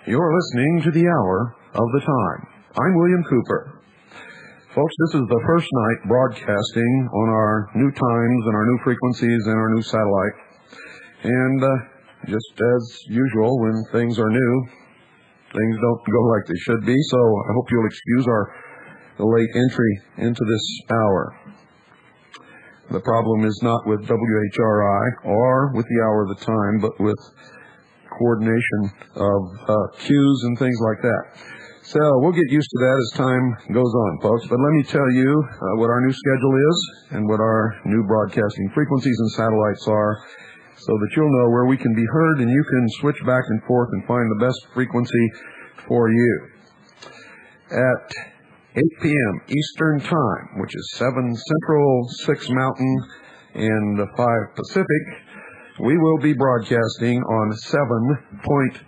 You're listening to The Hour of the Time. I'm William Cooper. Folks, this is the first night broadcasting on our new times and our new frequencies and our new satellite. And just as usual, when things are new, things don't go like they should be. So I hope you'll excuse the late entry into this hour. The problem is not with WHRI or with The Hour of the Time, but with coordination of cues and things like that. So we'll get used to that as time goes on, folks. But let me tell you what our new schedule is and what our new broadcasting frequencies and satellites are, so that you'll know where we can be heard and you can switch back and forth and find the best frequency for you. At 8 p.m. Eastern Time, which is 7 Central, 6 Mountain, and 5 Pacific, we will be broadcasting on 7.315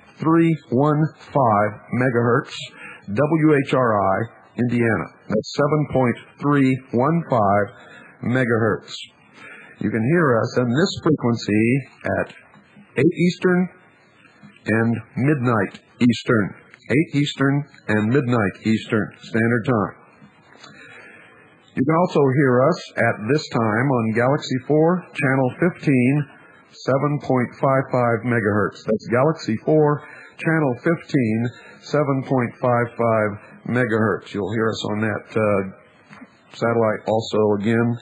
megahertz, WHRI, Indiana. That's 7.315 megahertz. You can hear us on this frequency at 8 Eastern and midnight Eastern. 8 Eastern and midnight Eastern Standard Time. You can also hear us at this time on Galaxy 4, Channel 15, 7.55 megahertz. That's Galaxy 4, Channel 15, 7.55 megahertz. You'll hear us on that satellite also again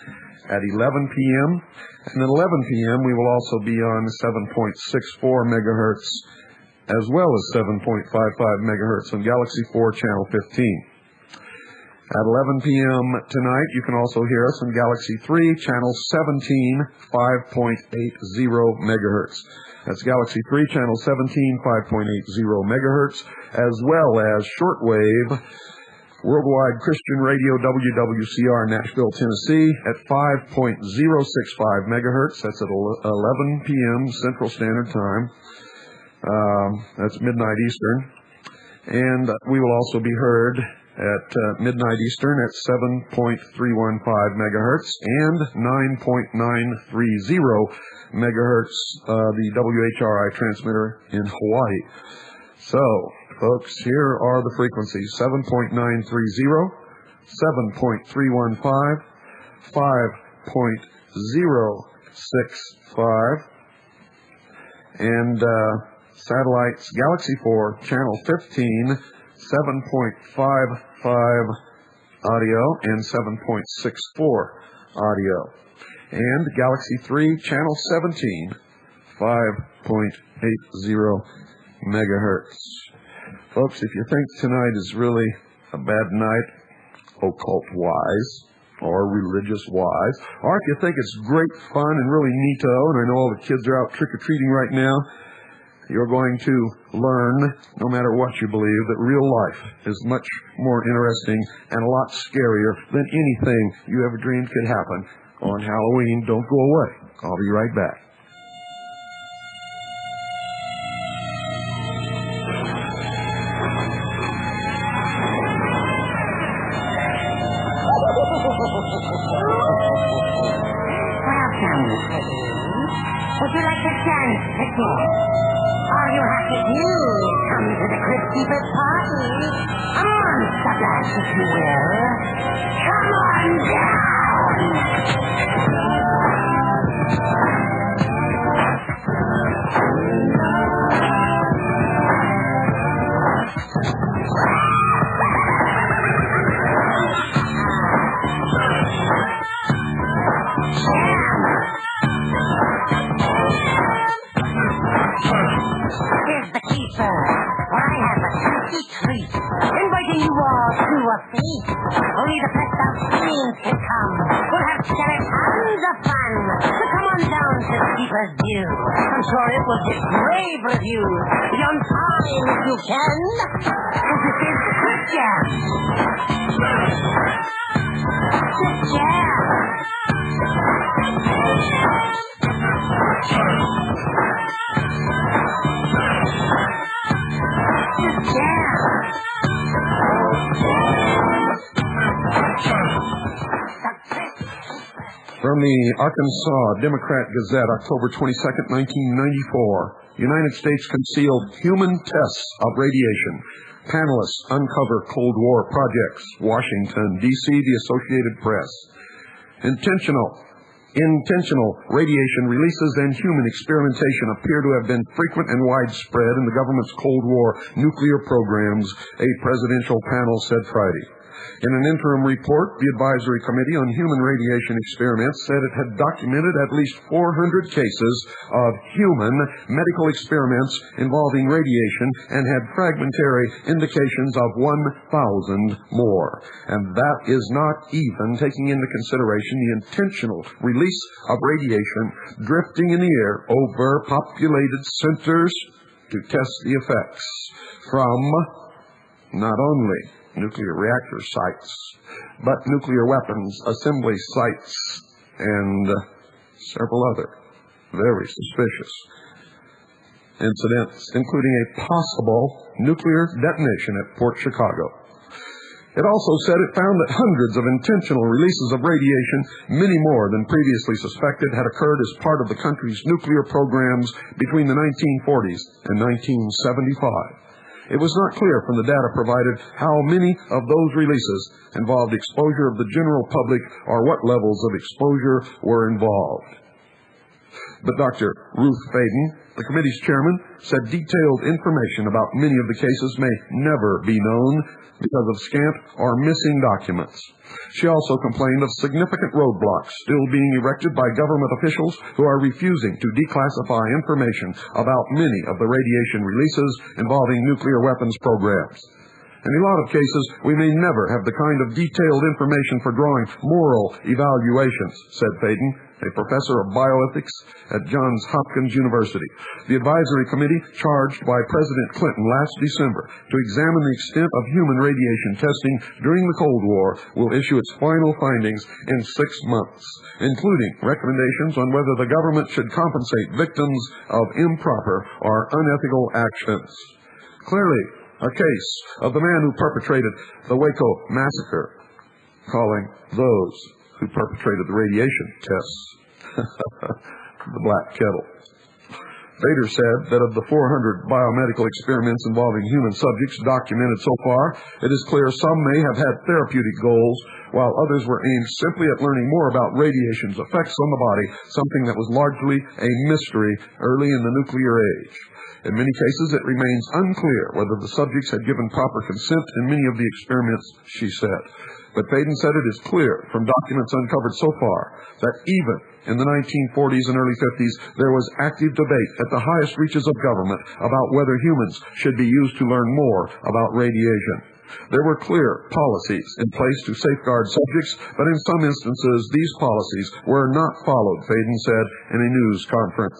at 11 p.m. And at 11 p.m. we will also be on 7.64 megahertz as well as 7.55 megahertz on Galaxy 4, Channel 15. At 11 p.m. tonight, you can also hear us on Galaxy 3, Channel 17, 5.80 megahertz. That's Galaxy 3, Channel 17, 5.80 megahertz, as well as shortwave Worldwide Christian Radio WWCR, Nashville, Tennessee, at 5.065 megahertz. That's at 11 p.m. Central Standard Time. That's midnight Eastern. And we will also be heard at midnight Eastern at 7.315 megahertz and 9.930 megahertz, the WHRI transmitter in Hawaii. So, folks, here are the frequencies: 7.930, 7.315, 5.065, and satellites Galaxy 4, Channel 15, 7.55 audio and 7.64 audio. And Galaxy 3, Channel 17, 5.80 megahertz. Folks, if you think tonight is really a bad night, occult-wise, or religious-wise, or if you think it's great fun and really neato, and I know all the kids are out trick-or-treating right now, you're going to learn, no matter what you believe, that real life is much more interesting and a lot scarier than anything you ever dreamed could happen on Halloween. Don't go away. I'll be right back. Welcome, would you like to dance again? All you have to do is come to the Crypt Keeper's party. A monster blast, if you will. Come on down! we walk to a feast. Only the best of fiends can come. We'll have tons of fun. So come on down to Keeper's View. I'm sure it will get rave reviews. Be on time if you can. And this is Quick Jam. Quick Jam. From the Arkansas Democrat Gazette, October 22nd, 1994. United States concealed human tests of radiation. Panelists uncover Cold War projects. Washington, D.C., the Associated Press. Intentional radiation releases and human experimentation appear to have been frequent and widespread in the government's Cold War nuclear programs, a presidential panel said Friday. In an interim report, the Advisory Committee on Human Radiation Experiments said it had documented at least 400 cases of human medical experiments involving radiation and had fragmentary indications of 1,000 more. And that is not even taking into consideration the intentional release of radiation drifting in the air over populated centers to test the effects from not only nuclear reactor sites, but nuclear weapons assembly sites and several other very suspicious incidents, including a possible nuclear detonation at Port Chicago. It also said it found that hundreds of intentional releases of radiation, many more than previously suspected, had occurred as part of the country's nuclear programs between the 1940s and 1975. It was not clear from the data provided how many of those releases involved exposure of the general public or what levels of exposure were involved. But Dr. Ruth Faden, the committee's chairman, said detailed information about many of the cases may never be known because of scant or missing documents. She also complained of significant roadblocks still being erected by government officials who are refusing to declassify information about many of the radiation releases involving nuclear weapons programs. In a lot of cases, we may never have the kind of detailed information for drawing moral evaluations, said Faden, a professor of bioethics at Johns Hopkins University. The advisory committee, charged by President Clinton last December to examine the extent of human radiation testing during the Cold War, will issue its final findings in 6 months, including recommendations on whether the government should compensate victims of improper or unethical actions. Clearly, a case of the man who perpetrated the Waco massacre, calling those who perpetrated the radiation tests the black kettle. Vader said that of the 400 biomedical experiments involving human subjects documented so far, it is clear some may have had therapeutic goals, while others were aimed simply at learning more about radiation's effects on the body, something that was largely a mystery early in the nuclear age. In many cases, it remains unclear whether the subjects had given proper consent in many of the experiments, she said. But Faden said it is clear from documents uncovered so far that even in the 1940s and early 50s, there was active debate at the highest reaches of government about whether humans should be used to learn more about radiation. There were clear policies in place to safeguard subjects, but in some instances, these policies were not followed, Faden said in a news conference.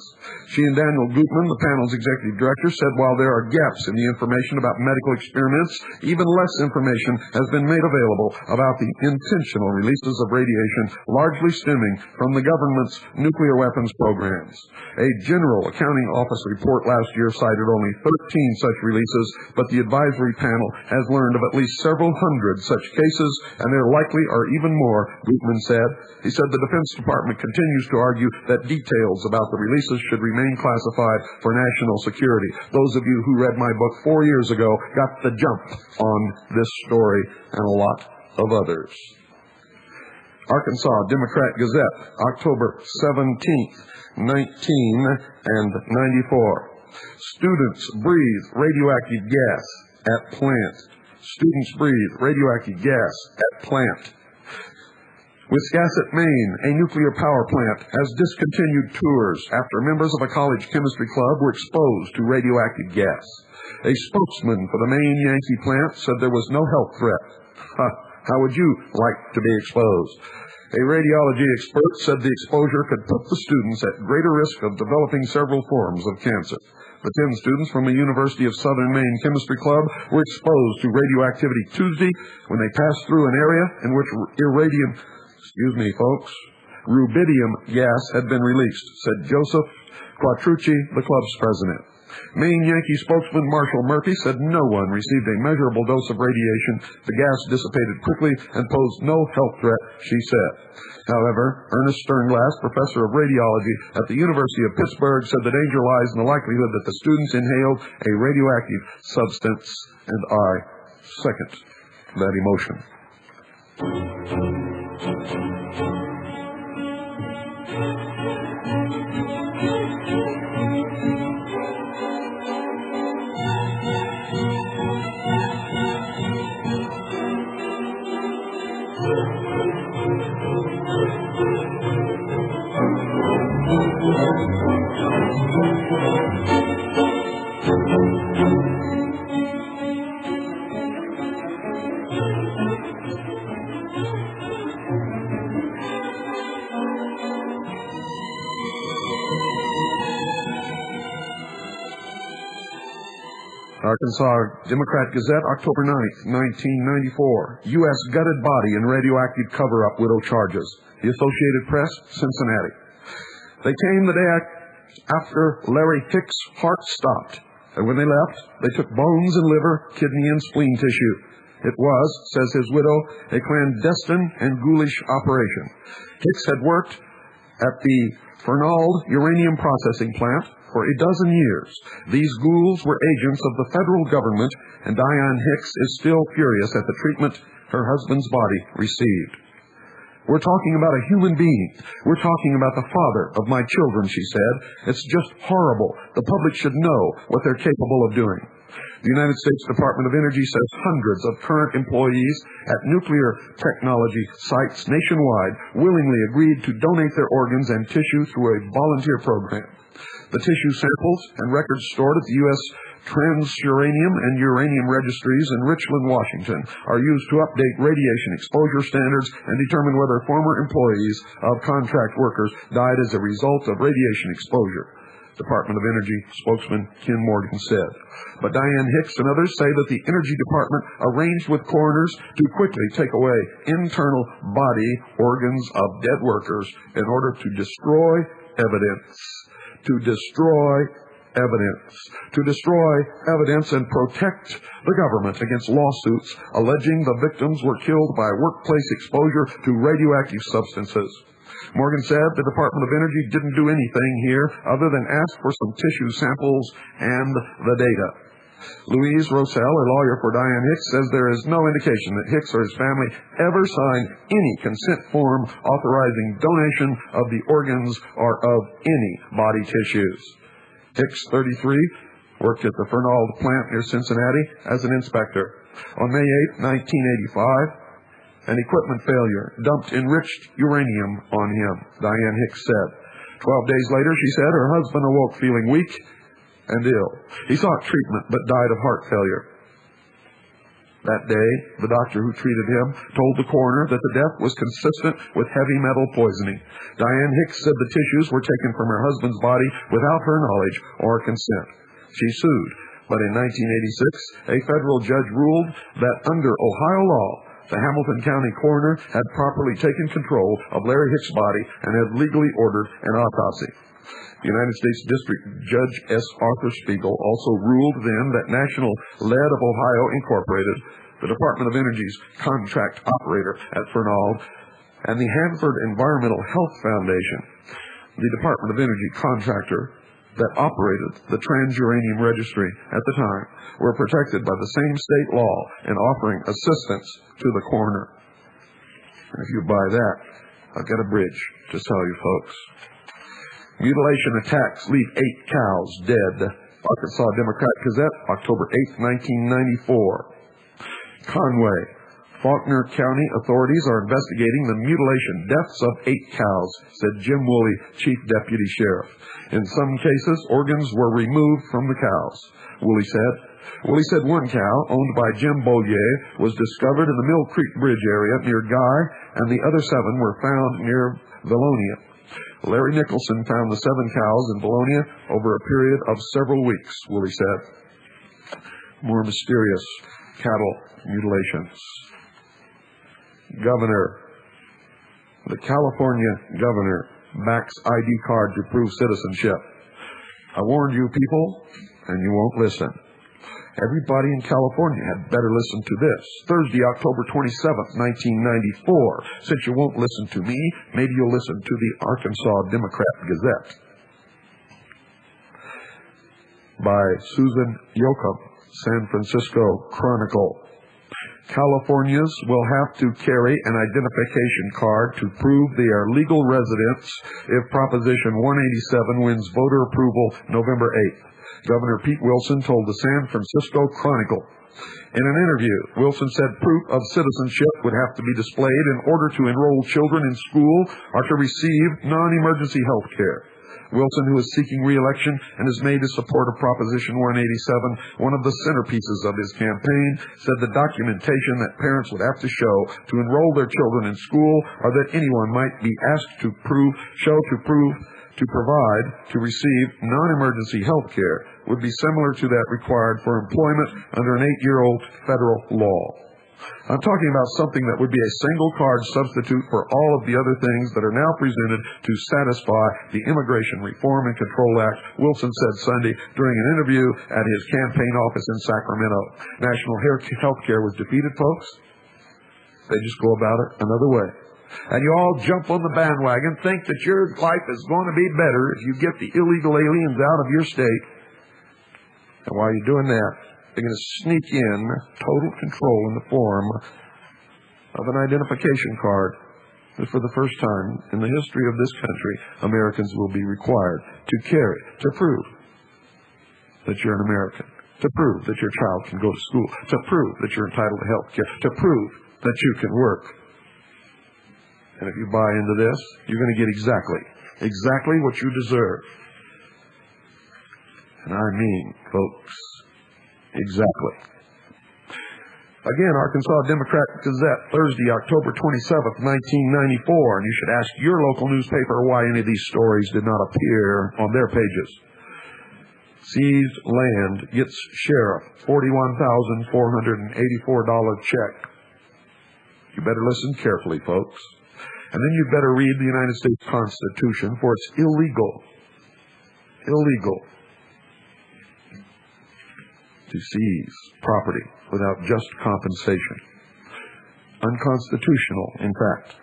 She and Daniel Gutman, the panel's executive director, said while there are gaps in the information about medical experiments, even less information has been made available about the intentional releases of radiation, largely stemming from the government's nuclear weapons programs. A General Accounting Office report last year cited only 13 such releases, but the advisory panel has learned of at least several hundred such cases, and there likely are even more, Gutman said. He said the Defense Department continues to argue that details about the releases should remain classified for national security. Those of you who read my book 4 years ago got the jump on this story and a lot of others. Arkansas Democrat Gazette, October 17th, 1994. Students breathe radioactive gas at plant. Students breathe radioactive gas at plant. Wiscasset, Maine, a nuclear power plant, has discontinued tours after members of a college chemistry club were exposed to radioactive gas. A spokesman for the Maine Yankee plant said there was no health threat. How would you like to be exposed? A radiology expert said the exposure could put the students at greater risk of developing several forms of cancer. The 10 students from the University of Southern Maine Chemistry Club were exposed to radioactivity Tuesday when they passed through an area in which rubidium gas had been released, said Joseph Quattrucci, the club's president. Maine Yankee spokesman Marshall Murphy said no one received a measurable dose of radiation. The gas dissipated quickly and posed no health threat, she said. However, Ernest Sternglass, professor of radiology at the University of Pittsburgh, said the danger lies in the likelihood that the students inhaled a radioactive substance, and I second that emotion. Arkansas Democrat Gazette, October 9th, 1994. U.S. gutted body in radioactive cover-up, widow charges. The Associated Press, Cincinnati. They came the day after Larry Hicks' heart stopped, and when they left, they took bones and liver, kidney, and spleen tissue. It was, says his widow, a clandestine and ghoulish operation. Hicks had worked at the Fernald uranium processing plant for a dozen years. These ghouls were agents of the federal government, and Diane Hicks is still furious at the treatment her husband's body received. We're talking about a human being. We're talking about the father of my children, she said. It's just horrible. The public should know what they're capable of doing. The United States Department of Energy says hundreds of current employees at nuclear technology sites nationwide willingly agreed to donate their organs and tissue through a volunteer program. The tissue samples and records stored at the U.S. Transuranium and Uranium Registries in Richland, Washington, are used to update radiation exposure standards and determine whether former employees of contract workers died as a result of radiation exposure, Department of Energy spokesman Ken Morgan said. But Diane Hicks and others say that the Energy Department arranged with coroners to quickly take away internal body organs of dead workers in order to destroy evidence. To destroy evidence and protect the government against lawsuits alleging the victims were killed by workplace exposure to radioactive substances. Morgan said the Department of Energy didn't do anything here other than ask for some tissue samples and the data. Louise Rossell, a lawyer for Diane Hicks, says there is no indication that Hicks or his family ever signed any consent form authorizing donation of the organs or of any body tissues. Hicks, 33, worked at the Fernald plant near Cincinnati as an inspector. On May 8, 1985, an equipment failure dumped enriched uranium on him, Diane Hicks said. 12 days later, she said, her husband awoke feeling weak and ill. He sought treatment but died of heart failure. That day, the doctor who treated him told the coroner that the death was consistent with heavy metal poisoning. Diane Hicks said the tissues were taken from her husband's body without her knowledge or consent. She sued, but in 1986, a federal judge ruled that under Ohio law, the Hamilton County coroner had properly taken control of Larry Hicks' body and had legally ordered an autopsy. The United States District Judge S. Arthur Spiegel also ruled then that National Lead of Ohio Incorporated, the Department of Energy's contract operator at Fernald, and the Hanford Environmental Health Foundation, the Department of Energy contractor that operated the Transuranium Registry at the time, were protected by the same state law in offering assistance to the coroner. And if you buy that, I've got a bridge to tell you folks. Mutilation attacks leave 8 cows dead. Arkansas Democrat Gazette, October 8, 1994. Conway, Faulkner County authorities are investigating the mutilation deaths of 8 cows, said Jim Woolley, Chief Deputy Sheriff. In some cases, organs were removed from the cows, Woolley said. Woolley said one cow, owned by Jim Bollier, was discovered in the Mill Creek Bridge area near Guy, and the other 7 were found near Valonia. Larry Nicholson found the 7 cows in Valonia over a period of several weeks, Woolley said. More mysterious cattle mutilations. The California governor backs ID card to prove citizenship. I warned you people, and you won't listen. Everybody in California had better listen to this. Thursday, October 27th, 1994. Since you won't listen to me, maybe you'll listen to the Arkansas Democrat Gazette. By Susan Yoakum, San Francisco Chronicle. Californians will have to carry an identification card to prove they are legal residents if Proposition 187 wins voter approval November 8th. Governor Pete Wilson told the San Francisco Chronicle. In an interview, Wilson said proof of citizenship would have to be displayed in order to enroll children in school or to receive non-emergency health care. Wilson, who is seeking re-election and is made to support of Proposition 187, one of the centerpieces of his campaign, said the documentation that parents would have to show to enroll their children in school or that anyone might be asked to provide to receive non-emergency health care would be similar to that required for employment under an 8-year-old federal law. I'm talking about something that would be a single card substitute for all of the other things that are now presented to satisfy the Immigration Reform and Control Act, Wilson said Sunday during an interview at his campaign office in Sacramento. National health care was defeated, folks. They just go about it another way. And you all jump on the bandwagon, think that your life is going to be better if you get the illegal aliens out of your state. And while you're doing that, they're going to sneak in total control in the form of an identification card that for the first time in the history of this country, Americans will be required to carry, to prove that you're an American, to prove that your child can go to school, to prove that you're entitled to health care, to prove that you can work. And if you buy into this, you're going to get exactly what you deserve. And I mean, folks, exactly. Again, Arkansas Democrat Gazette, Thursday, October 27th, 1994. And you should ask your local newspaper why any of these stories did not appear on their pages. Seized land gets sheriff $41,484 check. You better listen carefully, folks. And then you'd better read the United States Constitution, for it's illegal to seize property without just compensation. Unconstitutional, in fact.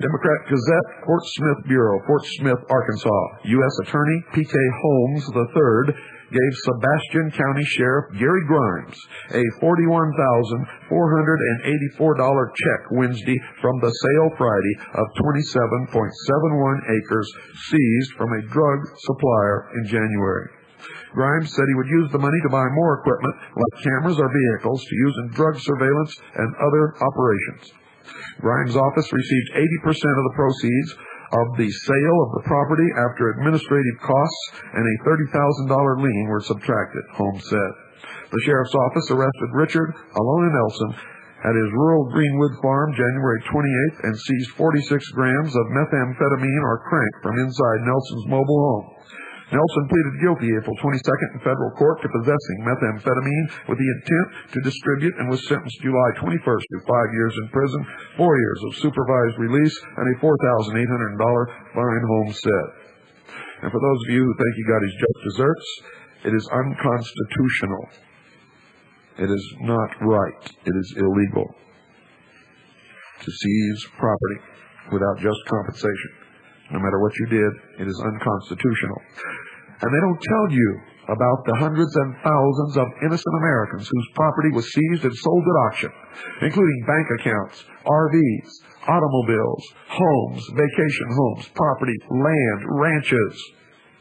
Democrat Gazette, Fort Smith Bureau, Fort Smith, Arkansas. U.S. Attorney P.K. Holmes III gave Sebastian County Sheriff Gary Grimes a $41,484 check Wednesday from the sale Friday of 27.71 acres seized from a drug supplier in January. Grimes said he would use the money to buy more equipment, like cameras or vehicles, to use in drug surveillance and other operations. Grimes' office received 80% of the proceeds of the sale of the property after administrative costs and a $30,000 lien were subtracted, Holmes said. The sheriff's office arrested Richard Alona Nelson at his rural Greenwood farm January 28th and seized 46 grams of methamphetamine or crank from inside Nelson's mobile home. Nelson pleaded guilty April 22nd in federal court to possessing methamphetamine with the intent to distribute and was sentenced July 21st to 5 years in prison, 4 years of supervised release, and a $4,800 fine, Holmes said. And for those of you who think he got his just desserts, it is unconstitutional. It is not right. It is illegal to seize property without just compensation. No matter what you did, it is unconstitutional. And they don't tell you about the hundreds and thousands of innocent Americans whose property was seized and sold at auction, including bank accounts, RVs, automobiles, homes, vacation homes, property, land, ranches,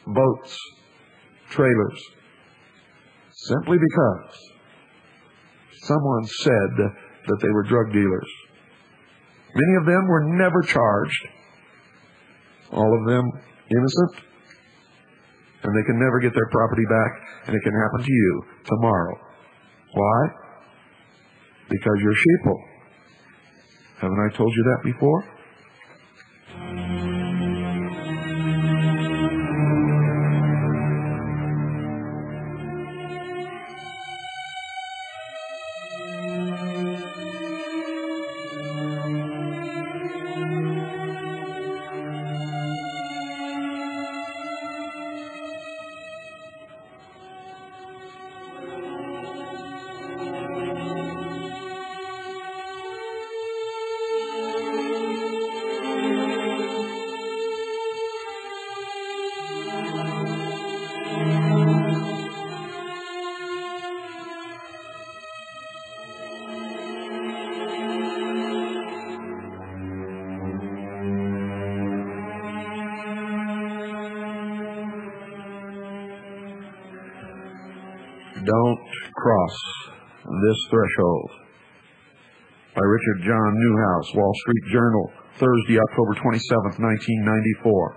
boats, trailers, simply because someone said that they were drug dealers. Many of them were never charged. All of them innocent. And they can never get their property back, and it can happen to you tomorrow. Why? Because you're sheeple. Haven't I told you that before? Don't cross this threshold. By Richard John Newhouse, Wall Street Journal, Thursday, October 27th, 1994.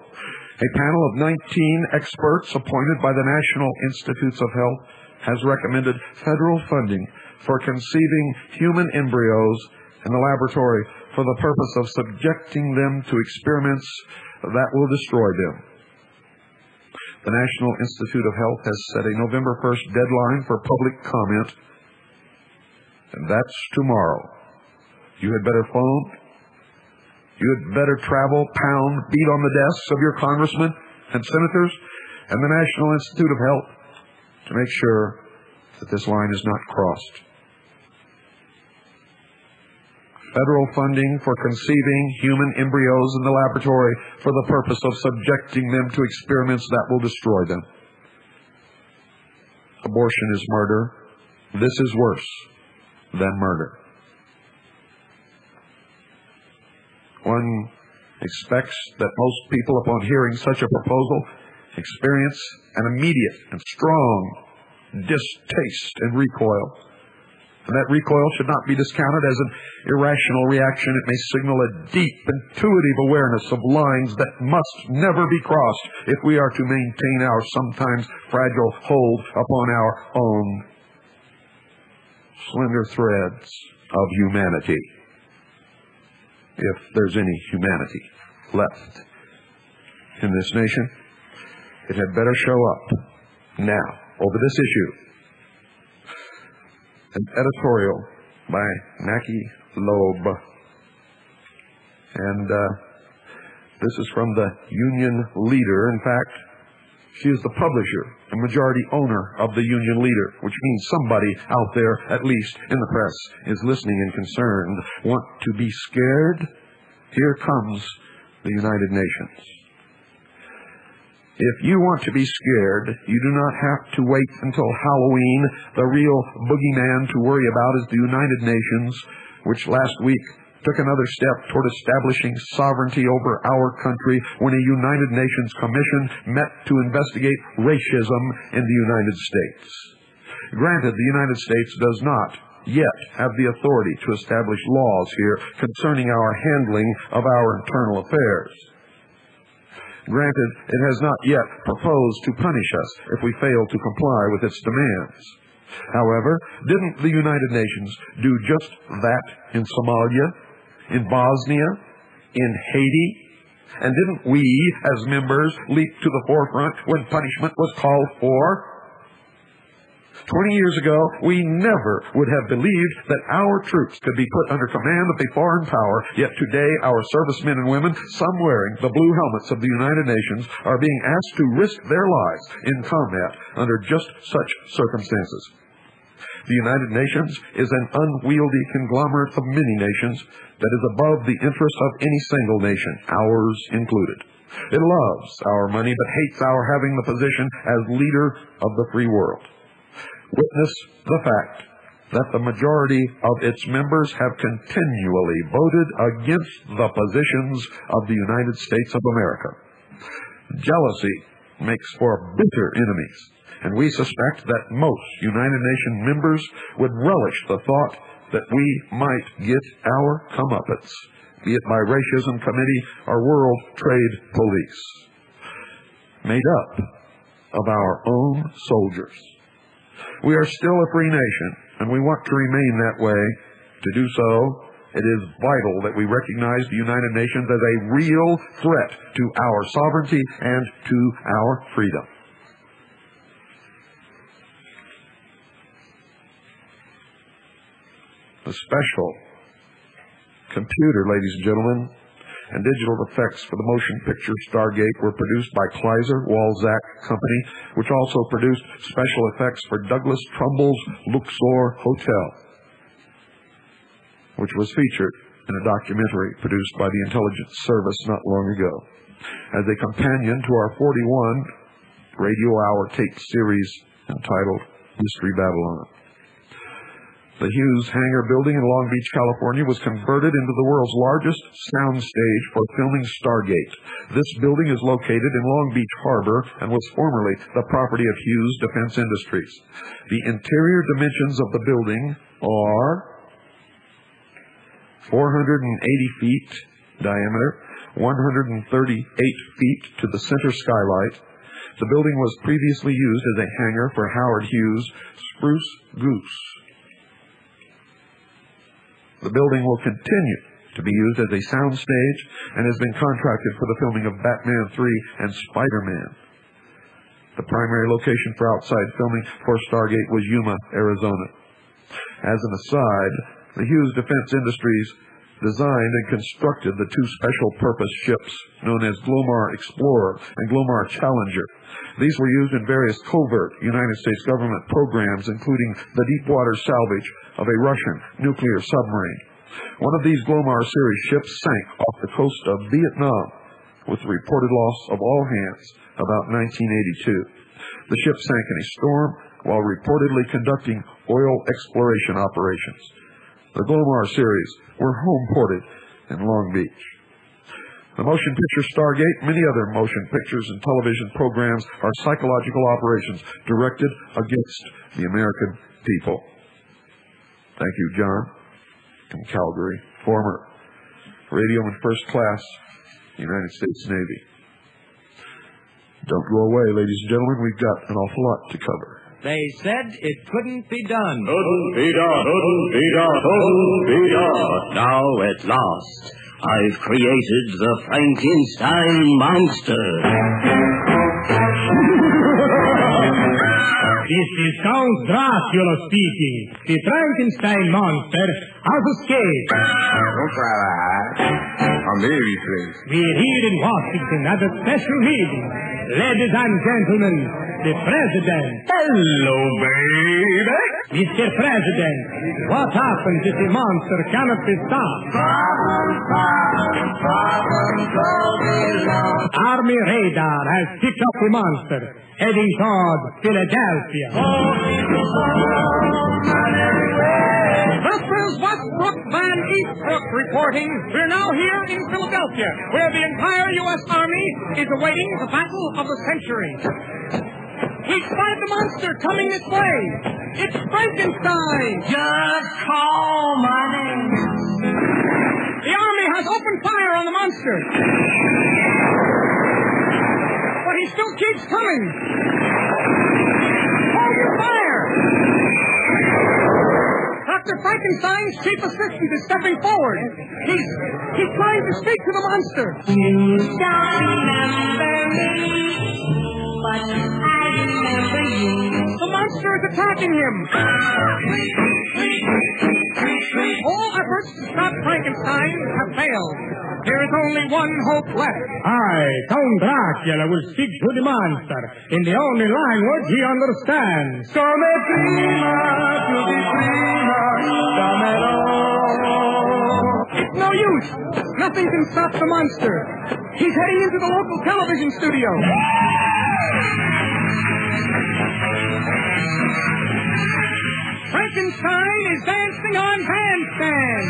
A panel of 19 experts appointed by the National Institutes of Health has recommended federal funding for conceiving human embryos in the laboratory for the purpose of subjecting them to experiments that will destroy them. The National Institute of Health has set a November 1st deadline for public comment, and that's tomorrow. You had better phone. You had better travel, pound, beat on the desks of your congressmen and senators and the National Institute of Health to make sure that this line is not crossed. Federal funding for conceiving human embryos in the laboratory for the purpose of subjecting them to experiments that will destroy them. Abortion is murder. This is worse than murder. One expects that most people, upon hearing such a proposal, experience an immediate and strong distaste and recoil. And that recoil should not be discounted as an irrational reaction. It may signal a deep, intuitive awareness of lines that must never be crossed if we are to maintain our sometimes fragile hold upon our own slender threads of humanity. If there's any humanity left in this nation, it had better show up now over this issue. An editorial by Yankee Loeb. And this is from the Union Leader. In fact, she is the publisher and majority owner of the Union Leader, which means somebody out there, at least in the press, is listening and concerned. Want to be scared? Here comes the United Nations. If you want to be scared, you do not have to wait until Halloween. The real boogeyman to worry about is the United Nations, which last week took another step toward establishing sovereignty over our country when a United Nations Commission met to investigate racism in the United States. Granted, the United States does not yet have the authority to establish laws here concerning our handling of our internal affairs. Granted, it has not yet proposed to punish us if we fail to comply with its demands. However, didn't the United Nations do just that in Somalia, in Bosnia, in Haiti? And didn't we, as members, leap to the forefront when punishment was called for? 20 years ago, we never would have believed that our troops could be put under command of a foreign power, yet today our servicemen and women, some wearing the blue helmets of the United Nations, are being asked to risk their lives in combat under just such circumstances. The United Nations is an unwieldy conglomerate of many nations that is above the interests of any single nation, ours included. It loves our money but hates our having the position as leader of the free world. Witness the fact that the majority of its members have continually voted against the positions of the United States of America. Jealousy makes for bitter enemies, and we suspect that most United Nations members would relish the thought that we might get our comeuppance, be it by Racism Committee or World Trade Police, made up of our own soldiers. We are still a free nation, and we want to remain that way. To do so, it is vital that we recognize the United Nations as a real threat to our sovereignty and to our freedom. The special computer, ladies and gentlemen, and digital effects for the motion picture Stargate were produced by Kleiser Walzak Company, which also produced special effects for Douglas Trumbull's Luxor Hotel, which was featured in a documentary produced by the Intelligence Service not long ago. As a companion to our 41 radio hour tape series entitled Mystery Babylon. The Hughes Hangar building in Long Beach, California was converted into the world's largest soundstage for filming Stargate. This building is located in Long Beach Harbor and was formerly the property of Hughes Defense Industries. The interior dimensions of the building are 480 feet diameter, 138 feet to the center skylight. The building was previously used as a hangar for Howard Hughes' Spruce Goose. The building will continue to be used as a soundstage and has been contracted for the filming of Batman 3 and Spider-Man. The primary location for outside filming for Stargate was Yuma, Arizona. As an aside, the Hughes Defense Industries designed and constructed the two special-purpose ships known as Glomar Explorer and Glomar Challenger. These were used in various covert United States government programs, including the deep-water salvage of a Russian nuclear submarine. One of these Glomar series ships sank off the coast of Vietnam with the reported loss of all hands about 1982. The ship sank in a storm while reportedly conducting oil exploration operations. The Glomar series were home-ported in Long Beach. The motion picture Stargate, many other motion pictures and television programs are psychological operations directed against the American people. Thank you, John, from Calgary, former radioman first class, United States Navy. Don't go away, ladies and gentlemen. We've got an awful lot to cover. They said it couldn't be done. Couldn't be done. Couldn't be done. Couldn't be done. Now, at last, I've created the Frankenstein monster. This is Count Dracula speaking. The Frankenstein monster has escaped. Don't try to hide. I'm the please. We're here in Washington at a special meeting. Ladies and gentlemen, the President. Hello, baby. Mr. President, what happens if the monster cannot be stopped? Army radar has picked up the monster, heading toward Philadelphia. This is Westbrook Van Eastbrook reporting. We're now here in Philadelphia, where the entire U.S. Army is awaiting the battle of the century. We spotted the monster coming this way. It's Frankenstein. Just call my name. The Army has opened fire on the monster. But he still keeps coming. Hold your fire. Dr. Frankenstein's chief assistant is stepping forward. He's trying to speak to the monster. You don't remember me, but I remember you. The monster is attacking him. All efforts to stop Frankenstein have failed. There is only one hope left. I, Count Dracula, will speak to the monster in the only language he understands. Come prima to the prima, damelo. It's no use. Nothing can stop the monster. He's heading into the local television studio. Frankenstein is dancing on bandstand.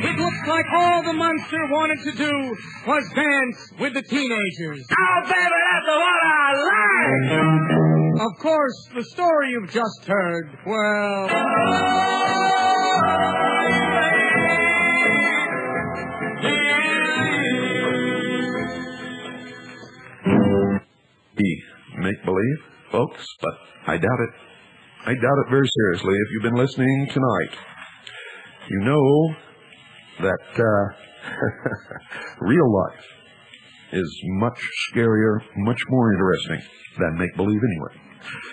It looks like all the monster wanted to do was dance with the teenagers. Oh, baby, that's the one I like. Of course, the story you've just heard, well... Make-believe, folks, but I doubt it. I doubt it very seriously. If you've been listening tonight, you know that real life is much scarier, much more interesting than make-believe anyway.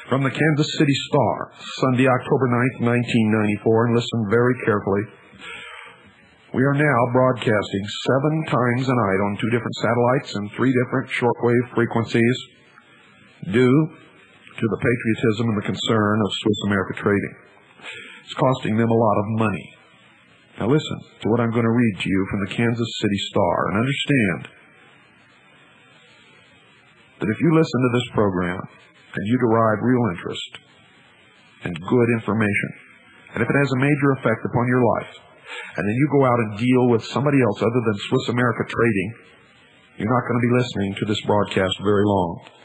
From the Kansas City Star, Sunday, October 9th, 1994, and listen very carefully. We are now broadcasting 7 times a night on 2 different satellites and 3 different shortwave frequencies due to the patriotism and the concern of Swiss America Trading. It's costing them a lot of money. Now listen to what I'm going to read to you from the Kansas City Star, and understand that if you listen to this program and you derive real interest and good information, and if it has a major effect upon your life, and then you go out and deal with somebody else other than Swiss America Trading, you're not going to be listening to this broadcast very long.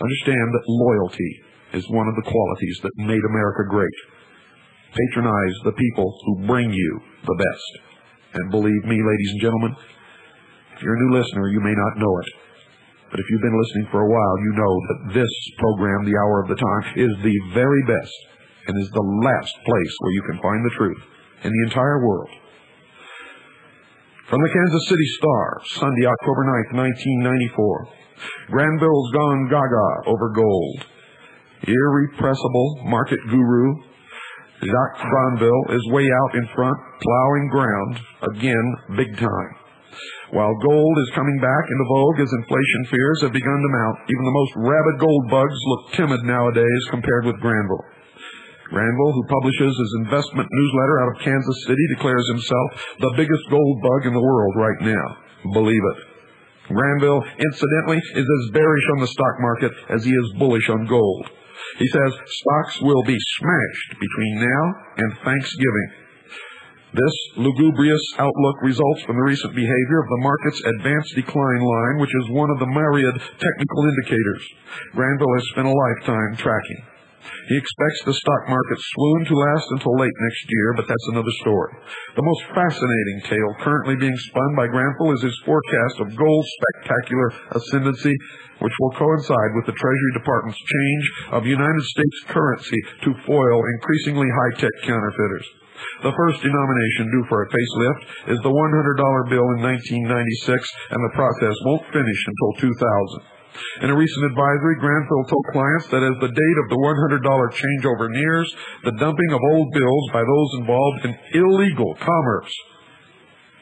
Understand that loyalty is one of the qualities that made America great. Patronize the people who bring you the best. And believe me, ladies and gentlemen, if you're a new listener, you may not know it. But if you've been listening for a while, you know that this program, The Hour of the Time, is the very best and is the last place where you can find the truth in the entire world. From the Kansas City Star, Sunday, October 9th, 1994. Granville's gone gaga over gold. Irrepressible market guru Jacques Granville is way out in front, plowing ground, again, big time. While gold is coming back into vogue as inflation fears have begun to mount, even the most rabid gold bugs look timid nowadays compared with Granville. Granville, who publishes his investment newsletter out of Kansas City, declares himself the biggest gold bug in the world right now. Believe it. Granville, incidentally, is as bearish on the stock market as he is bullish on gold. He says stocks will be smashed between now and Thanksgiving. This lugubrious outlook results from the recent behavior of the market's advanced decline line, which is one of the myriad technical indicators Granville has spent a lifetime tracking. He expects the stock market swoon to last until late next year, but that's another story. The most fascinating tale currently being spun by Granville is his forecast of gold's spectacular ascendancy, which will coincide with the Treasury Department's change of United States currency to foil increasingly high-tech counterfeiters. The first denomination due for a facelift is the $100 bill in 1996, and the process won't finish until 2000. In a recent advisory, Granville told clients that as the date of the $100 changeover nears, the dumping of old bills by those involved in illegal commerce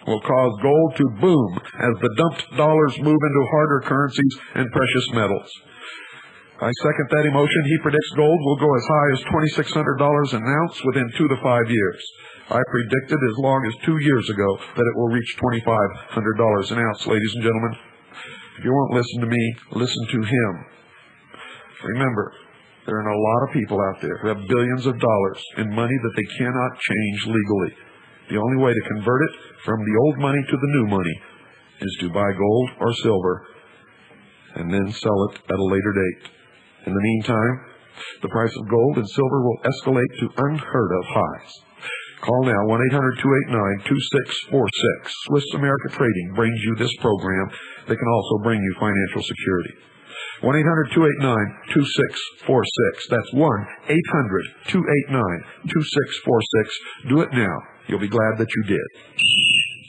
will cause gold to boom as the dumped dollars move into harder currencies and precious metals. I second that emotion. He predicts gold will go as high as $2,600 an ounce within 2 to 5 years. I predicted as long as 2 years ago that it will reach $2,500 an ounce, ladies and gentlemen. If you won't listen to me, listen to him. Remember, there are a lot of people out there who have billions of dollars in money that they cannot change legally. The only way to convert it from the old money to the new money is to buy gold or silver and then sell it at a later date. In the meantime, the price of gold and silver will escalate to unheard of highs. Call now, 1-800-289-2646. Swiss America Trading brings you this program. They can also bring you financial security. 1-800-289-2646. That's 1-800-289-2646. Do it now. You'll be glad that you did.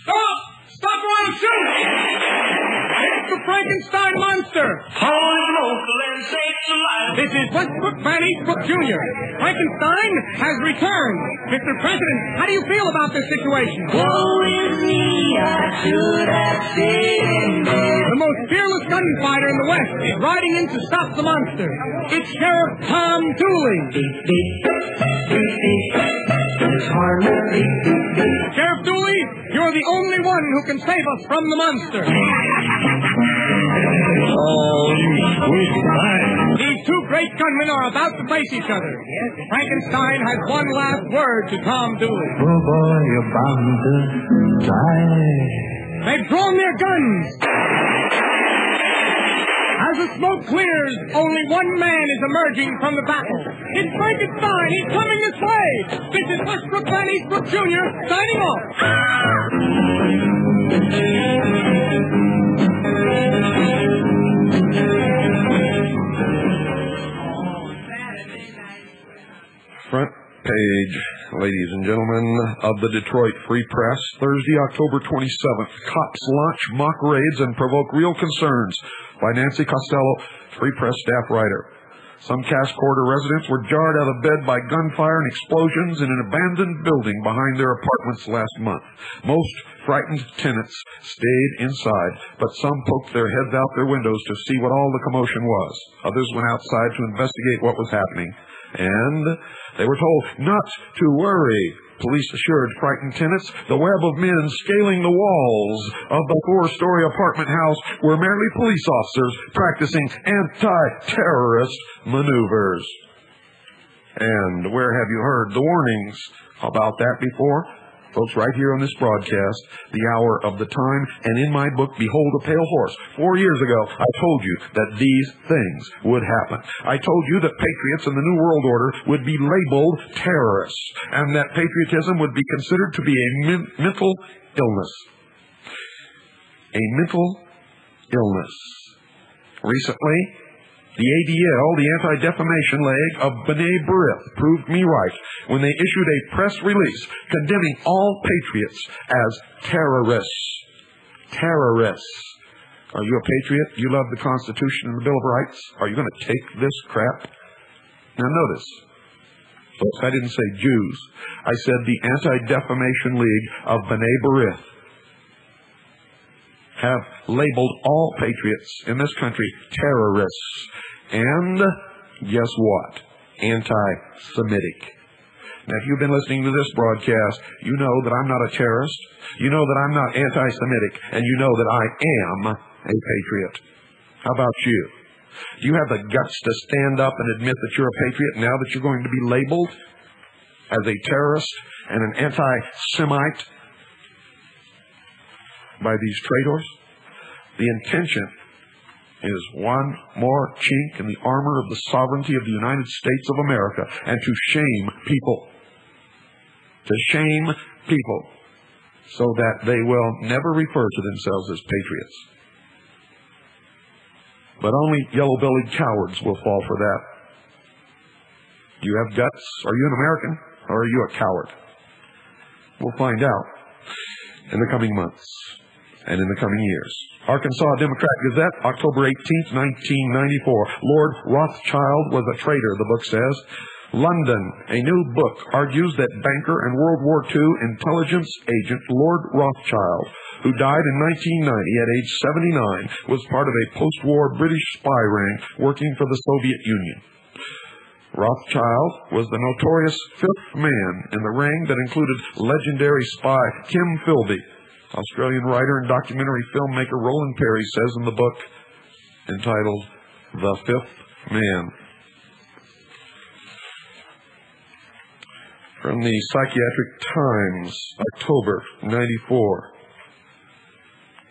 Stop! Stop or I'll shoot! It's the Frankenstein monster! Holy local and sakes alive. This is Westbrook Van Eastbrook Jr. Frankenstein has returned. Mr. President, how do you feel about this situation? Woe is me, I should have stayed in bed. The most fearless gunfighter in the West is riding in to stop the monster. It's Sheriff Tom Dooley. Beep, beep, beep, beep. It's harmless, beep, beep, beep. Sheriff Dooley, you're the only one who can save us from the monster. Oh, you sweet man. These two great gunmen are about to face each other. Frankenstein has one last word to Tom Dooley. Oh, boy, you're bound to die. They've drawn their guns. As the smoke clears, only one man is emerging from the battle. It's Frankenstein. He's coming this way. This is Westbrook Van Eastbrook Jr. signing off. Front page, ladies and gentlemen, of the Detroit Free Press, Thursday, October 27th. Cops launch mock raids and provoke real concerns, by Nancy Costello, Free Press staff writer. Some Cass Corridor residents were jarred out of bed by gunfire and explosions in an abandoned building behind their apartments last month. Most frightened tenants stayed inside, but some poked their heads out their windows to see what all the commotion was. Others went outside to investigate what was happening. And they were told not to worry. Police assured frightened tenants the web of men scaling the walls of the 4-story apartment house were merely police officers practicing anti-terrorist maneuvers. And where have you heard the warnings about that before? Folks, right here on this broadcast, the hour of the time, and in my book, Behold a Pale Horse. 4 years ago, I told you that these things would happen. I told you that patriots in the New World Order would be labeled terrorists, and that patriotism would be considered to be a mental illness. A mental illness. Recently, the ADL, the Anti-Defamation League of B'nai B'rith, proved me right when they issued a press release condemning all patriots as terrorists. Terrorists. Are you a patriot? You love the Constitution and the Bill of Rights? Are you going to take this crap? Now notice, folks, I didn't say Jews. I said the Anti-Defamation League of B'nai B'rith have labeled all patriots in this country terrorists. And guess what? Anti-Semitic. Now, if you've been listening to this broadcast, you know that I'm not a terrorist. You know that I'm not anti-Semitic. And you know that I am a patriot. How about you? Do you have the guts to stand up and admit that you're a patriot now that you're going to be labeled as a terrorist and an anti-Semite by these traitors? The intention is one more chink in the armor of the sovereignty of the United States of America, and to shame people. To shame people so that they will never refer to themselves as patriots. But only yellow-bellied cowards will fall for that. Do you have guts? Are you an American, or are you a coward? We'll find out in the coming months and in the coming years. Arkansas Democrat Gazette, October 18th, 1994. Lord Rothschild was a traitor, the book says. London, a new book argues that banker and World War II intelligence agent Lord Rothschild, who died in 1990 at age 79, was part of a post-war British spy ring working for the Soviet Union. Rothschild was the notorious fifth man in the ring that included legendary spy Kim Philby. Australian writer and documentary filmmaker Roland Perry says in the book entitled The Fifth Man. From the Psychiatric Times, October 94.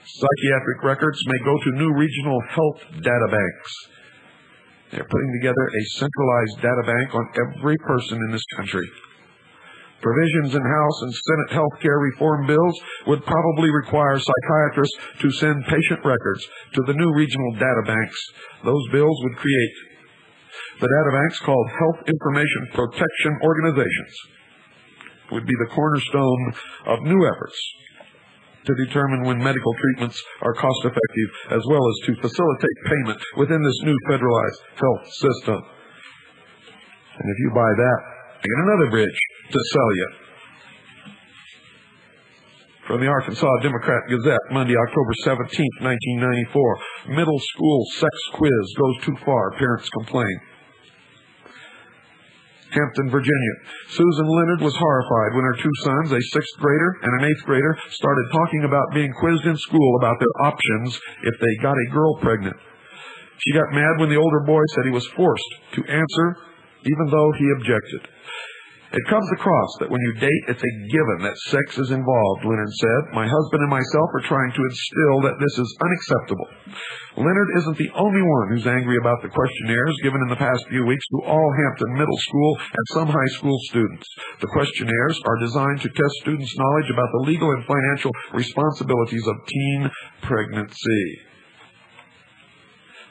Psychiatric records may go to new regional health data banks. They're putting together a centralized data bank on every person in this country. Provisions in House and Senate health care reform bills would probably require psychiatrists to send patient records to the new regional data banks. Those bills would create the data banks called Health Information Protection Organizations. It would be the cornerstone of new efforts to determine when medical treatments are cost-effective, as well as to facilitate payment within this new federalized health system. And if you buy that, I get another bridge to sell you. From the Arkansas Democrat Gazette, Monday, October 17th, 1994. Middle school sex quiz goes too far, parents complain. Hampton, Virginia. Susan Leonard was horrified when her two sons, a 6th grader and an 8th grader, started talking about being quizzed in school about their options if they got a girl pregnant. She got mad when the older boy said he was forced to answer even though he objected. It comes across that when you date, it's a given that sex is involved, Leonard said. My husband and myself are trying to instill that this is unacceptable. Leonard isn't the only one who's angry about the questionnaires given in the past few weeks to all Hampton middle school and some high school students. The questionnaires are designed to test students' knowledge about the legal and financial responsibilities of teen pregnancy.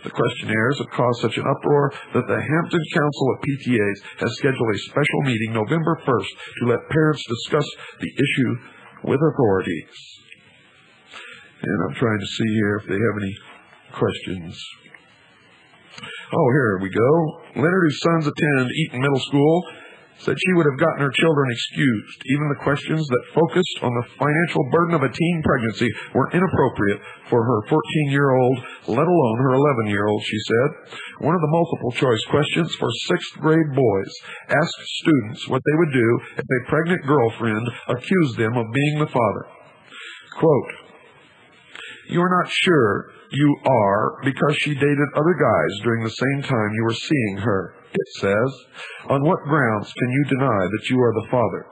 The questionnaires have caused such an uproar that the Hampton Council of PTAs has scheduled a special meeting November 1st to let parents discuss the issue with authorities. And I'm trying to see here if they have any questions. Oh, here we go. Leonard, whose sons attend Eaton Middle School, said she would have gotten her children excused. Even the questions that focused on the financial burden of a teen pregnancy were inappropriate for her 14-year-old, let alone her 11-year-old, she said. One of the multiple-choice questions for 6th grade boys asked students what they would do if a pregnant girlfriend accused them of being the father. Quote, "You are not sure you are because she dated other guys during the same time you were seeing her," it says. "On what grounds can you deny that you are the father?"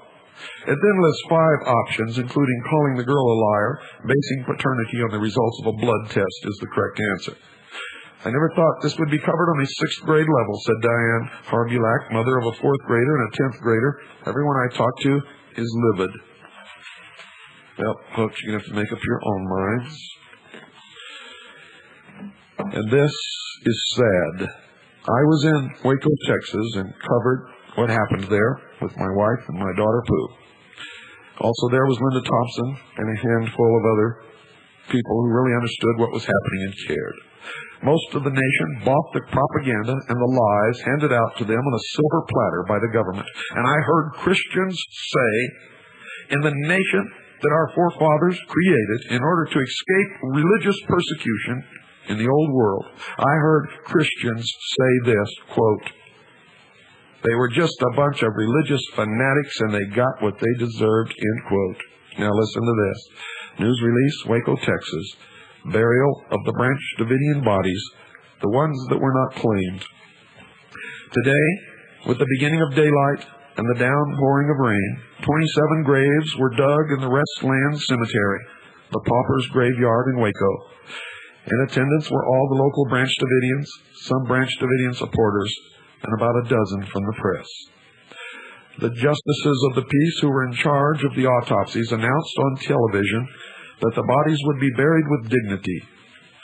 It then lists 5 options, including calling the girl a liar, basing paternity on the results of a blood test is the correct answer. "I never thought this would be covered on a 6th grade level," said Diane Harbulac, mother of a 4th grader and a 10th grader. "Everyone I talk to is livid." Well, folks, you're going to have to make up your own minds. And this is sad. I was in Waco, Texas, and covered what happened there with my wife and my daughter, Pooh. Also there was Linda Thompson and a handful of other people who really understood what was happening and cared. Most of the nation bought the propaganda and the lies handed out to them on a silver platter by the government. And I heard Christians say, in the nation that our forefathers created in order to escape religious persecution in the old world, I heard Christians say this, quote, "They were just a bunch of religious fanatics and they got what they deserved," end quote. Now listen to this. News release, Waco, Texas. Burial of the Branch Davidian bodies, the ones that were not claimed. Today, with the beginning of daylight and the downpouring of rain, 27 graves were dug in the Restland Cemetery, the Paupers' Graveyard in Waco. In attendance were all the local Branch Davidians, some Branch Davidian supporters, and about a dozen from the press. The justices of the peace who were in charge of the autopsies announced on television that the bodies would be buried with dignity.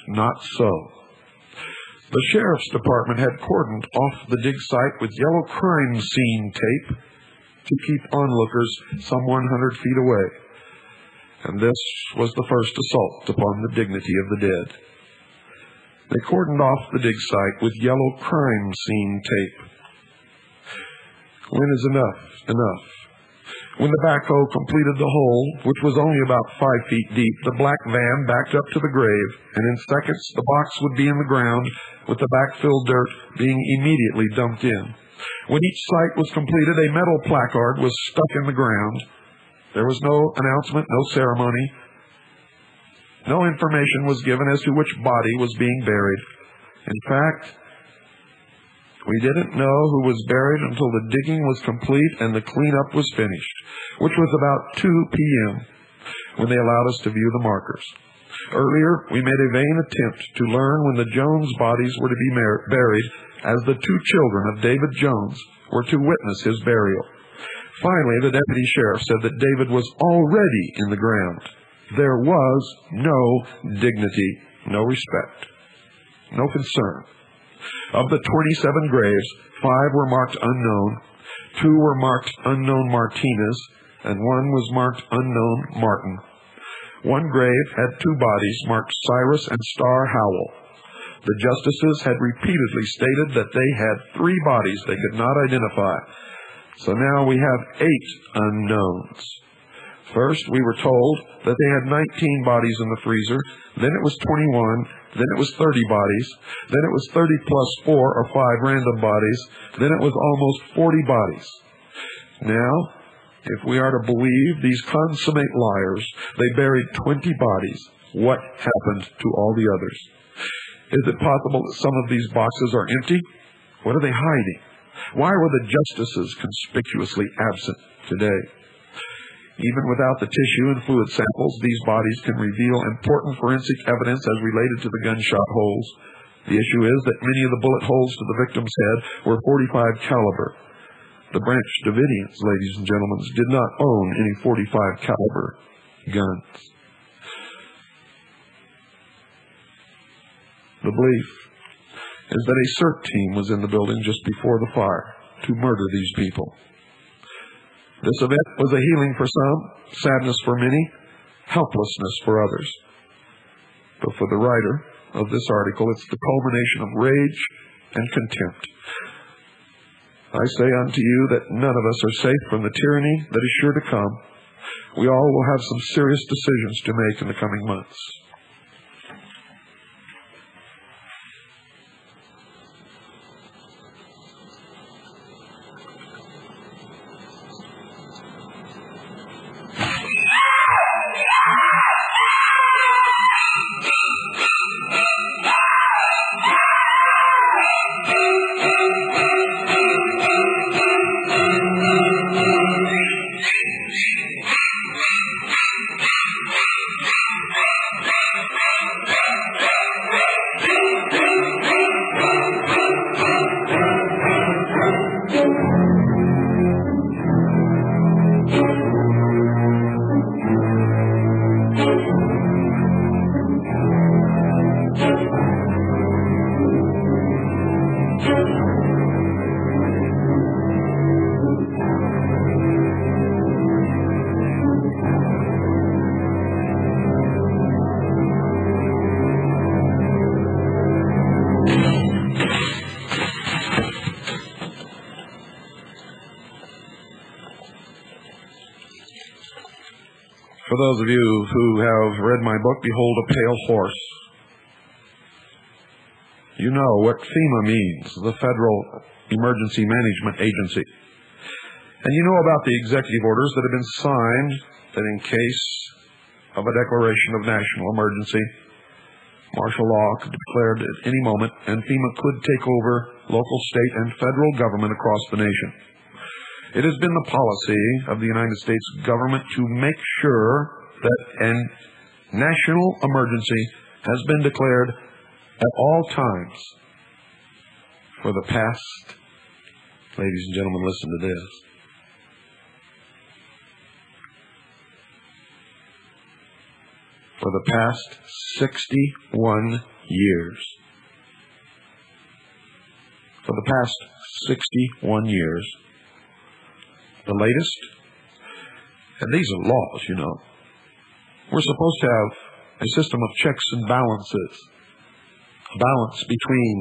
Not so. The sheriff's department had cordoned off the dig site with yellow crime scene tape to keep onlookers some 100 feet away. And this was the first assault upon the dignity of the dead. They cordoned off the dig site with yellow crime scene tape. When is enough? When the backhoe completed the hole, which was only about 5 feet deep, the black van backed up to the grave, and in seconds the box would be in the ground, with the backfilled dirt being immediately dumped in. When each site was completed, a metal placard was stuck in the ground. There was no announcement, no ceremony. No information was given as to which body was being buried. In fact, we didn't know who was buried until the digging was complete and the cleanup was finished, which was about 2 p.m. when they allowed us to view the markers. Earlier, we made a vain attempt to learn when the Jones bodies were to be buried, as the 2 children of David Jones were to witness his burial. Finally, the deputy sheriff said that David was already in the ground. There was no dignity, no respect, no concern. Of the 27 graves, 5 were marked unknown, 2 were marked unknown Martinez, and 1 was marked unknown Martin. 1 grave had 2 bodies marked Cyrus and Star Howell. The justices had repeatedly stated that they had 3 bodies they could not identify. So now we have 8 unknowns. First, we were told that they had 19 bodies in the freezer, then it was 21, then it was 30 bodies, then it was 30 plus 4 or 5 random bodies, then it was almost 40 bodies. Now, if we are to believe these consummate liars, they buried 20 bodies. What happened to all the others? Is it possible that some of these boxes are empty? What are they hiding? Why were the justices conspicuously absent today? Even without the tissue and fluid samples, these bodies can reveal important forensic evidence as related to the gunshot holes. The issue is that many of the bullet holes to the victim's head were .45 caliber. The Branch Davidians, ladies and gentlemen, did not own any .45 caliber guns. The belief is that a CERT team was in the building just before the fire to murder these people. This event was a healing for some, sadness for many, helplessness for others. But for the writer of this article, it's the culmination of rage and contempt. I say unto you that none of us are safe from the tyranny that is sure to come. We all will have some serious decisions to make in the coming months. For those of you who have read my book, Behold a Pale Horse, you know what FEMA means, the Federal Emergency Management Agency. And you know about the executive orders that have been signed that in case of a declaration of national emergency, martial law could be declared at any moment, and FEMA could take over local, state, and federal government across the nation. It has been the policy of the United States government to make sure that a national emergency has been declared at all times for the past, ladies and gentlemen, listen to this, for the past 61 years. For the past 61 years. The latest, and these are laws, you know. We're supposed to have a system of checks and balances, a balance between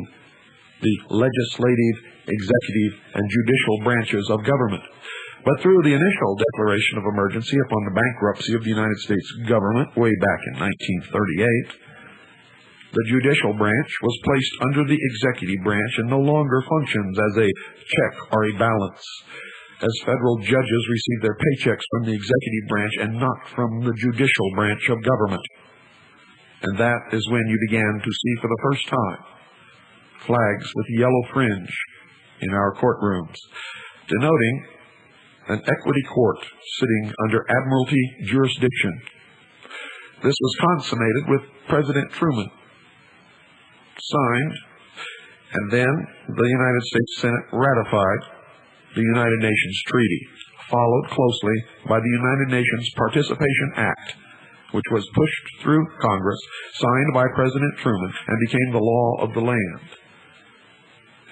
the legislative, executive, and judicial branches of government. But through the initial declaration of emergency upon the bankruptcy of the United States government way back in 1938, the judicial branch was placed under the executive branch and no longer functions as a check or a balance, as federal judges receive their paychecks from the executive branch and not from the judicial branch of government. And that is when you began to see for the first time flags with yellow fringe in our courtrooms, denoting an equity court sitting under admiralty jurisdiction. This was consummated with President Truman, signed, and then the United States Senate ratified the United Nations Treaty, followed closely by the United Nations Participation Act, which was pushed through Congress, signed by President Truman, and became the law of the land.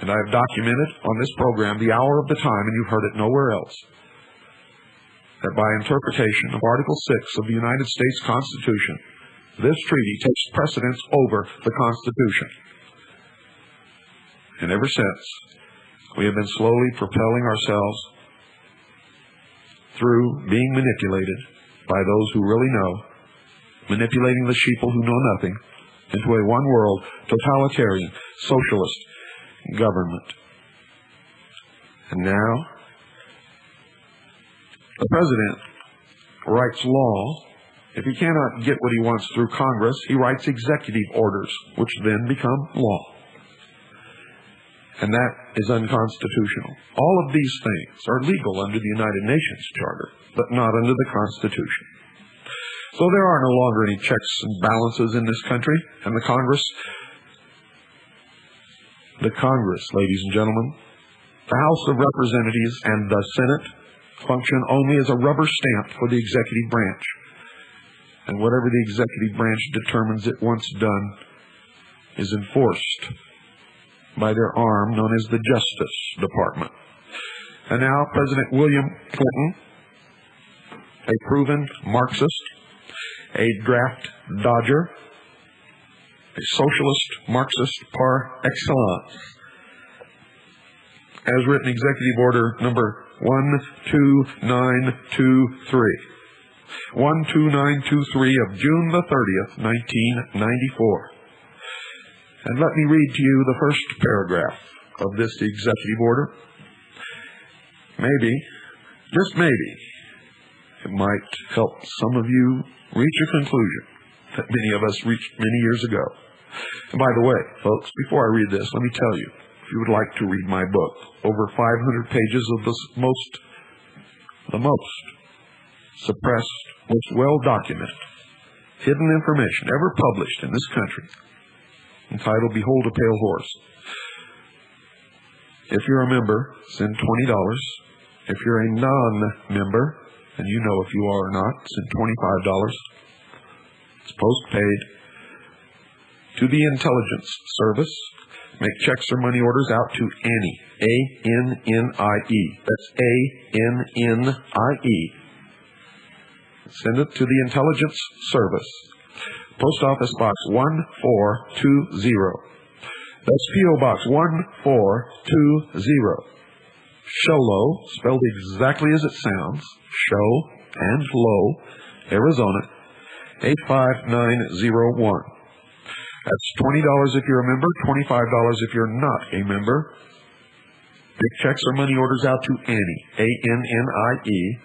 And I have documented on this program the hour of the time, and you've heard it nowhere else, that by interpretation of Article 6 of the United States Constitution, this treaty takes precedence over the Constitution. And ever since, we have been slowly propelling ourselves through being manipulated by those who really know, manipulating the sheeple who know nothing, into a one-world, totalitarian, socialist government. And now, the president writes law. If he cannot get what he wants through Congress, he writes executive orders, which then become law. and that is unconstitutional. All of these things are legal under the United Nations Charter, but not under the Constitution. So there are no longer any checks and balances in this country, and the Congress, ladies and gentlemen, the House of Representatives and the Senate function only as a rubber stamp for the executive branch. And whatever the executive branch determines it wants done is enforced by their arm known as the Justice Department. And now President William Clinton, a proven Marxist, a draft dodger, a socialist Marxist par excellence, has written Executive Order number 12923. 12923 of June the 30th, 1994. And let me read to you the first paragraph of this executive order. Maybe, just maybe, it might help some of you reach a conclusion that many of us reached many years ago. And by the way, folks, before I read this, let me tell you, if you would like to read my book, over 500 pages of the most suppressed, most well-documented, hidden information ever published in this country, entitled Behold a Pale Horse. If you're a member, send $20. If you're a non-member, and you know if you are or not, send $25. It's post-paid. To the Intelligence Service, make checks or money orders out to Annie, A-N-N-I-E. That's A-N-N-I-E. Send it to the Intelligence Service, Post Office Box 1420. That's P.O. Box 1420. Sholo, spelled exactly as it sounds, Show and Low, Arizona, 85901. That's $20 if you're a member, $25 if you're not a member. Big checks or money orders out to Annie, A-N-N-I-E.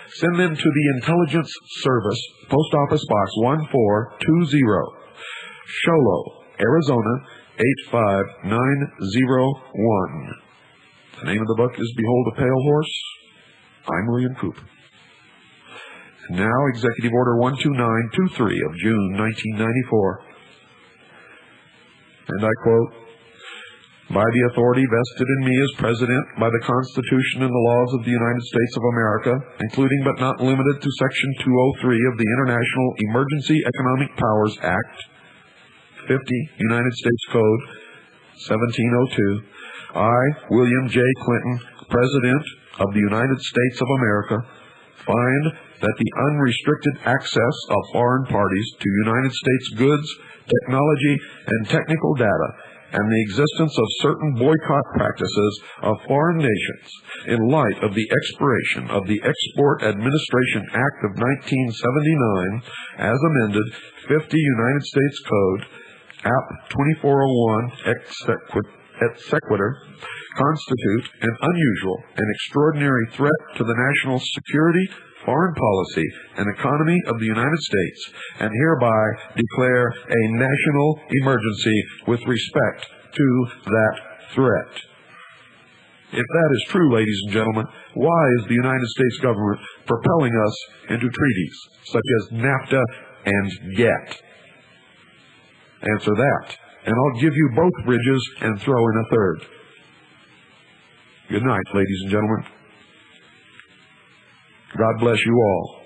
Send them to the Intelligence Service, Post Office Box 1420, Sholo, Arizona, 85901. The name of the book is Behold a Pale Horse. I'm William Coop. And now, Executive Order 12923 of June 1994. And I quote, by the authority vested in me as President by the Constitution and the laws of the United States of America, including but not limited to Section 203 of the International Emergency Economic Powers Act, 50 United States Code 1702, I, William J. Clinton, President of the United States of America, find that the unrestricted access of foreign parties to United States goods, technology, and technical data, and the existence of certain boycott practices of foreign nations in light of the expiration of the Export Administration Act of 1979, as amended, 50 United States Code, App 2401 et sequitur, constitute an unusual and extraordinary threat to the national security, foreign policy, and economy of the United States, and hereby declare a national emergency with respect to that threat. If that is true, ladies and gentlemen, why is the United States government propelling us into treaties such as NAFTA and GATT? Answer that, and I'll give you both bridges and throw in a third. Good night, ladies and gentlemen. God bless you all.